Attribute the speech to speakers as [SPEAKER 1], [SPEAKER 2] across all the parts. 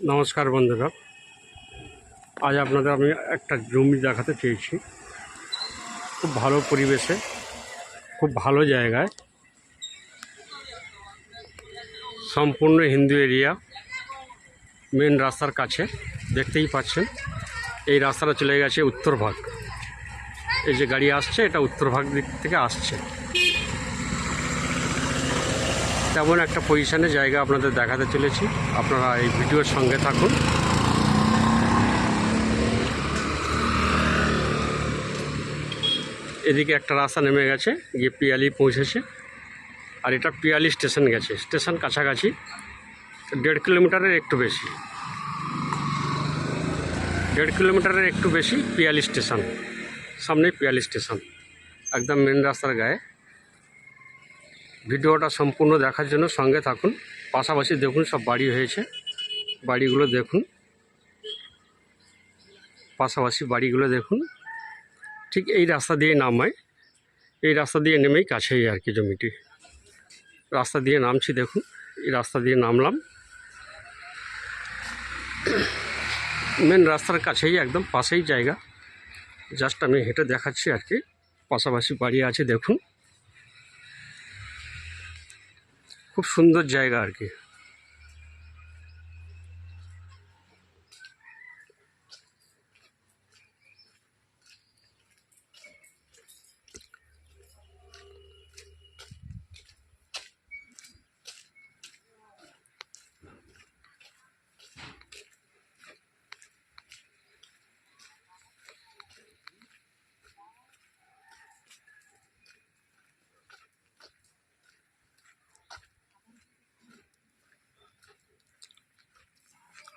[SPEAKER 1] নমস্কার বন্ধুরা, আজ আপনাদের আমি একটা জমি দেখাতে চেয়েছি। খুব ভালো পরিবেশে, খুব ভালো জায়গায়, সম্পূর্ণ হিন্দু এরিয়া, মেন রাস্তার কাছে। দেখতেই পাচ্ছেন এই রাস্তাটা চলে গেছে উত্তর ভাগ। এই যে গাড়ি আসছে, এটা উত্তর ভাগ দিক থেকে আসছে। তেমন একটা পজিশনে জায়গা আপনাদের দেখাতে চলেছি। আপনারা এই ভিডিওর সঙ্গে থাকুন। এদিকে একটা রাস্তা নেমে গেছে, গিয়ে পিয়ালি পৌঁছেছে। আর এটা পিয়ালি স্টেশন গেছে, স্টেশন কাছাকাছি 1.5 কিলোমিটারের একটু বেশি, 1.5 কিলোমিটারের একটু বেশি পিয়ালি স্টেশন। সামনেই পিয়ালি স্টেশন, একদম মেন রাস্তার গায়ে। ভিডিওটা সম্পূর্ণ দেখার জন্য সঙ্গে থাকুন। পাশাপাশি দেখুন সব বাড়ি হয়েছে, বাড়িগুলো দেখুন, পাশাপাশি বাড়িগুলো দেখুন। ঠিক এই রাস্তা দিয়ে নামায়, এই রাস্তা দিয়ে নেমেই কাছেই আর কি জমিটি। রাস্তা দিয়ে নামছি, দেখুন এই রাস্তা দিয়ে নামলাম, মেন রাস্তার কাছেই, একদম পাশেই জায়গা। জাস্ট আমি হেঁটে দেখাচ্ছি আর কি। পাশাপাশি বাড়ি আছে দেখুন, খুব সুন্দর জায়গা আর কি।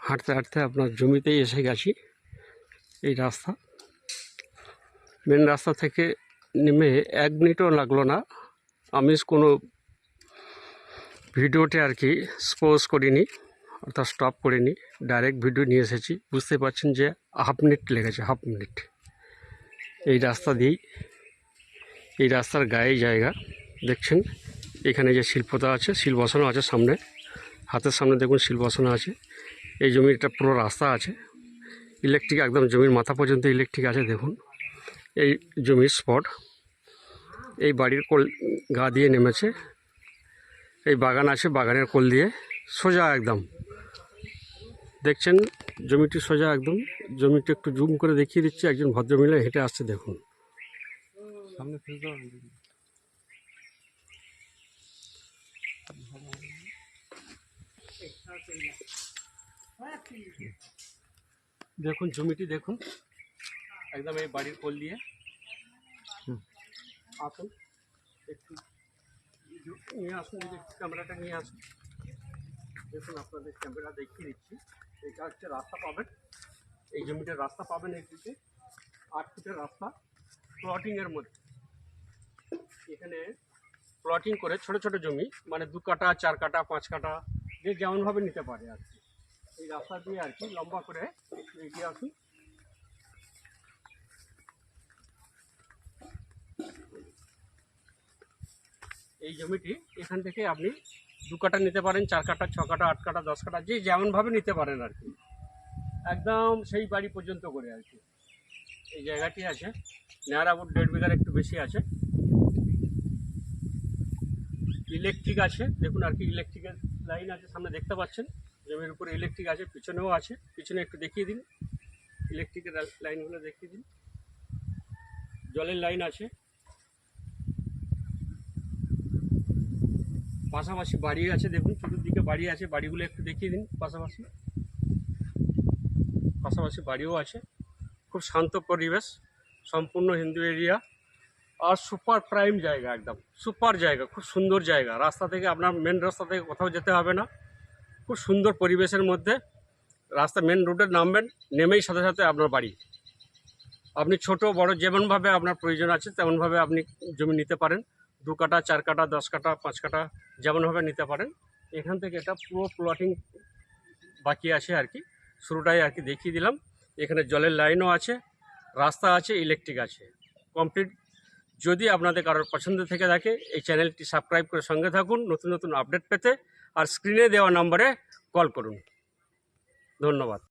[SPEAKER 1] হাঁটতে হাঁটতে আপনার জমিতেই এসে গেছি। এই রাস্তা, মেন রাস্তা থেকে নেমে 1 মিনিটও লাগলো না। আমি কোনো ভিডিওতে আর কি স্পোজ করিনি, অর্থাৎ স্টপ করিনি, ডাইরেক্ট ভিডিও নিয়ে এসেছি। বুঝতে পারছেন যে 1/2 মিনিট লেগেছে, 1/2 মিনিট। এই রাস্তা দিয়েই, এই রাস্তার গায়ে জায়গা দেখছেন। এখানে যে শিল্পতা আছে, শিল বসানো আছে সামনে, হাতের সামনে দেখুন শিল বসানো আছে। এই জমির একটা পুরো রাস্তা আছে, ইলেকট্রিক একদম জমির মাথা পর্যন্ত ইলেকট্রিক আছে দেখুন। এই জমির স্পট, এই বাড়ির কোল গা দিয়ে নেমেছে। এই বাগান আছে, বাগানের কোল দিয়ে সোজা একদম দেখছেন জমিটি সোজা একদম। জমিটি একটু জুম করে দেখিয়ে দিচ্ছি, একজন ভদ্রমহিলা হেঁটে আসছে দেখুন। সামনে দেখুন জমিটি দেখুন, একদম এই বাড়ির কোল দিয়ে। আসুন একটু নিয়ে আসুন, ক্যামেরাটা নিয়ে আসুন। দেখুন আপনাদের ক্যামেরা দেখিয়ে দিচ্ছি। এটা হচ্ছে রাস্তা পাবেন, এই জমিটার রাস্তা পাবেন। এই দিকে 8 ফুটের রাস্তা, প্লটিংয়ের মধ্যে। এখানে প্লটিং করে ছোট ছোট জমি, মানে 2 কাঠা, 4 কাঠা, 5 কাঠা, যে যেমনভাবে নিতে পারে আর কি। এই রাস্তা দিয়ে আর কি লম্বা করে একটু এগিয়ে আসুন। এই জমিটি এখান থেকে আপনি 2 কাঠা নিতে পারেন, 4 কাঠা, 6 কাঠা, 8 কাঠা, 10 কাঠা, যে যেমনভাবে নিতে পারেন আর কি। একদম সেই বাড়ি পর্যন্ত করে আর কি এই জায়গাটি আছে। নেয়ার অ্যাবাউট 1.5 বিঘার একটু বেশি আছে। ইলেকট্রিক আছে দেখুন আর কি, ইলেকট্রিকের লাইন আছে সামনে দেখতে পাচ্ছেন। জমির উপরে ইলেকট্রিক আছে, পিছনেও আছে। পিছনে একটু দেখিয়ে দিন, ইলেকট্রিকের লাইনগুলো দেখিয়ে দিন। জলের লাইন আছে, পাশাপাশি বাড়ি আছে দেখুন, চতুর্দিকে বাড়ি আছে। বাড়িগুলো একটু দেখিয়ে দিন। পাশাপাশি পাশাপাশি বাড়িও আছে। খুব শান্ত পরিবেশ, সম্পূর্ণ হিন্দু এরিয়া, আর সুপার প্রাইম জায়গা, একদম সুপার জায়গা, খুব সুন্দর জায়গা। রাস্তা থেকে, আপনার মেন রাস্তা থেকে কোথাও যেতে হবে না। খুব সুন্দর পরিবেশের মধ্যে রাস্তা, মেন রোডে নামবেন, নেমেই সাথে সাথে আপনার বাড়ি। আপনি ছোট বড় যেমনভাবে আপনার প্রয়োজন আছে তেমনভাবে আপনি জমি নিতে পারেন। 2 কাঠা, 4 কাঠা, 10 কাঠা, 5 কাঠা, যেমনভাবে নিতে পারেন। এখান থেকে এটা পুরো প্লটিং বাকি আছে আর কি, শুরুটাই আর কি দেখিয়ে দিলাম। এখানে জলের লাইনও আছে, রাস্তা আছে, ইলেকট্রিক আছে, কমপ্লিট। যদি আপনাদের কারোর পছন্দ থেকে থাকে, এই চ্যানেলটি সাবস্ক্রাইব করে সঙ্গে থাকুন নতুন নতুন আপডেট পেতে, আর স্ক্রিনে দেওয়া নম্বরে কল করুন। ধন্যবাদ।